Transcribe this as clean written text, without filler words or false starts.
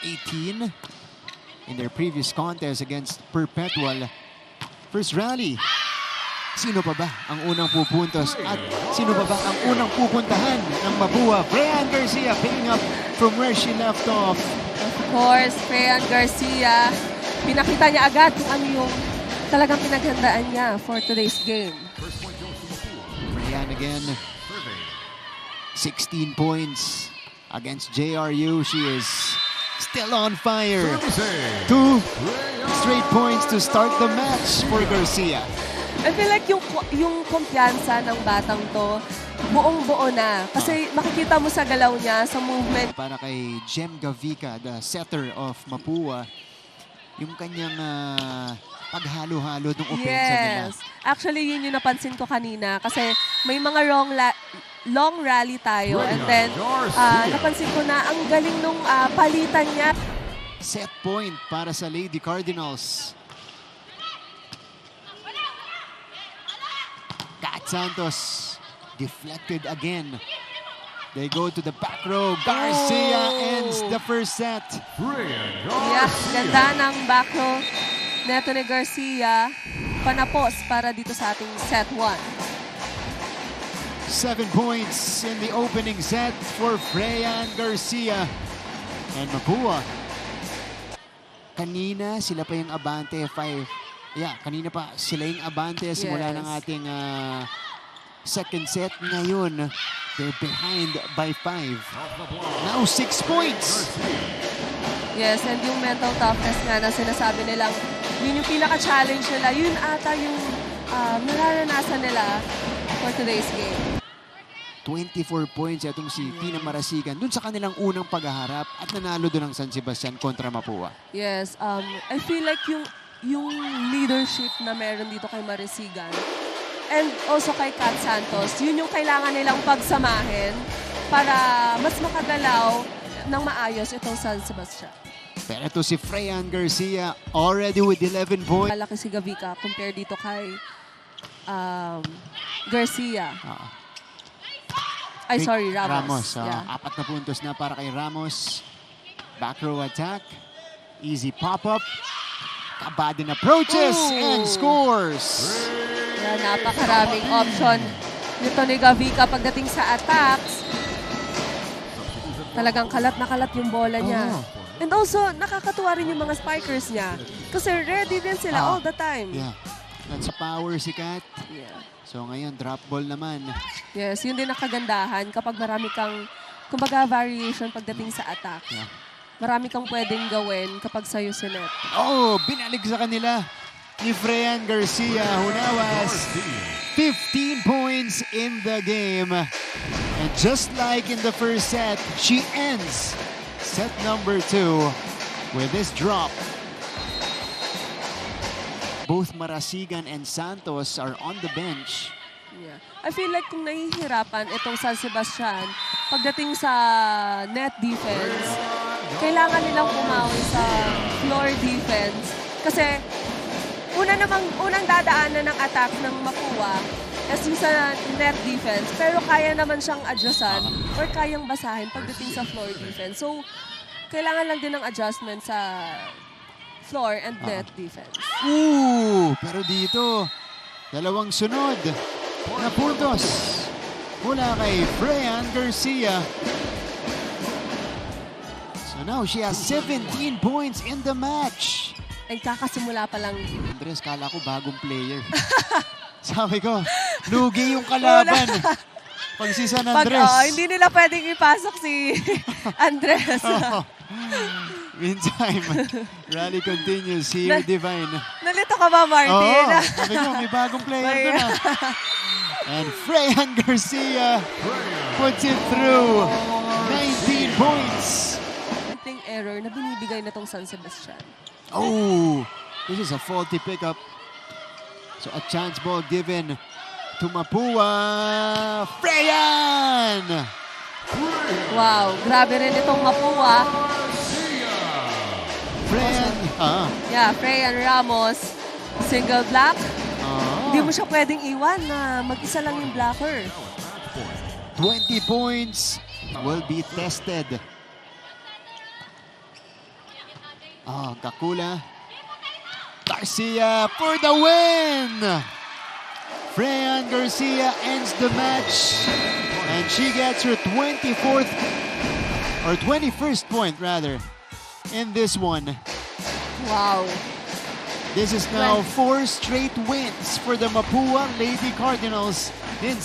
18 in their previous contest against Perpetual. First rally. Sino pa ba ang unang pupuntos at sino pa ba ang unang pupuntahan ng Mapua? Freyan Garcia picking up from where she left off. Of course, Freyan Garcia, pinakita niya agad kung ano yung talagang pinaghandaan niya for today's game. Freyan again. 16 points against JRU. She is still on fire. 2 straight points to start the match for Garcia. I feel like yung kumpiyansa ng batang to, buong-buo na. Kasi makikita mo sa galaw niya, sa movement. Para kay Jem Gavica, the setter of Mapua, yung kanyang paghalo-halo ng opensa nila. Yes. Actually, yun yung napansin ko kanina. Kasi may mga long rally tayo. And then, napansin ko na ang galing nung palitan niya. Set point para sa Lady Cardinals. Kat Santos deflected again. They go to the back row. Garcia ends the first set. Yeah, ganda ng back row neto ni Garcia. Panapos para dito sa ating set 1. 7 points in the opening set for Freyan Garcia. And Mapua. Kanina sila pa yung abante 5. Yeah, kanina pa sila yung abante simula ng ating second set. Ngayon, they're behind by 5. Now 6 points. Yes, and yung mental toughness nga na sinasabi nilang yun yung pinaka-challenge nila. Yun ata yung nararanasan nila for today's game. 24 points itong si Tina Marasigan dun sa kanilang unang paghaharap at nanalo dun ng San Sebastian kontra Mapua. Yes, I feel like yung leadership na meron dito kay Marasigan and also kay Kat Santos, yun yung kailangan nilang pagsamahin para mas makagalaw ng maayos itong San Sebastian. Pero ito si Freyan Garcia already with 11 points. Malaki si Gavica compare dito kay Garcia. Ay, sorry, Ramos. Yeah. 4 na puntos na para kay Ramos. Back row attack. Easy pop-up. Kabadin approaches and scores. Yeah, napakaraming option nito ni Gavica pagdating sa attacks. Talagang kalat na kalat yung bola niya. And also, nakakatuwa rin yung mga spikers niya. Kasi ready din sila all the time. Yeah. That's power si Kat. Yeah. So ngayon, drop ball naman. Yes, yun din ang kagandahan kapag marami kang, kumbaga, variation pagdating sa attack. Yeah. Marami kang pwedeng gawin kapag sa'yo si net. Oh, binalig sa kanila ni Freyan Garcia, who now has 15 points in the game. And just like in the first set, she ends set number 2 with this drop. Both Marasigan and Santos are on the bench. Yeah. I feel like kung nahihirapan itong San Sebastian, pagdating sa net defense, kailangan nilang pumawi sa floor defense. Kasi unang dadaanan ng attack ng Mapua is yung sa net defense. Pero kaya naman siyang adjustan or kayang basahin pagdating sa floor defense. So, kailangan lang din ng adjustment sa floor and net defense. Pero dito, dalawang sunod na puntos mula kay Freyan Garcia. So now she has 17 points in the match. And kakasimula pa lang. Andres, kala ko bagong player. Sabi ko, lugi yung kalaban. Pag si San Andres. Hindi nila pwedeng ipasok si Andres. Meantime, rally continues here, Divine. Nalito ka ba, Martin? Sabi ko, may bagong player doon. And Freyan Garcia puts it through. 19 points. Something error na binibigay na tong San Sebastian. This is a faulty pickup. So a chance ball given to Mapua. Freyan! Wow, grabe rin itong Mapua. Freyan. Yeah, Freyan Ramos. Single block. Hindi mo siya pwedeng iwan na mag-isa lang yung blocker. 20 points will be tested. Oh, Kakula. Garcia for the win! Freyan Garcia ends the match and she gets her 24th or 21st point rather in this one. Wow. This is now 4 straight wins for the Mapua Lady Cardinals in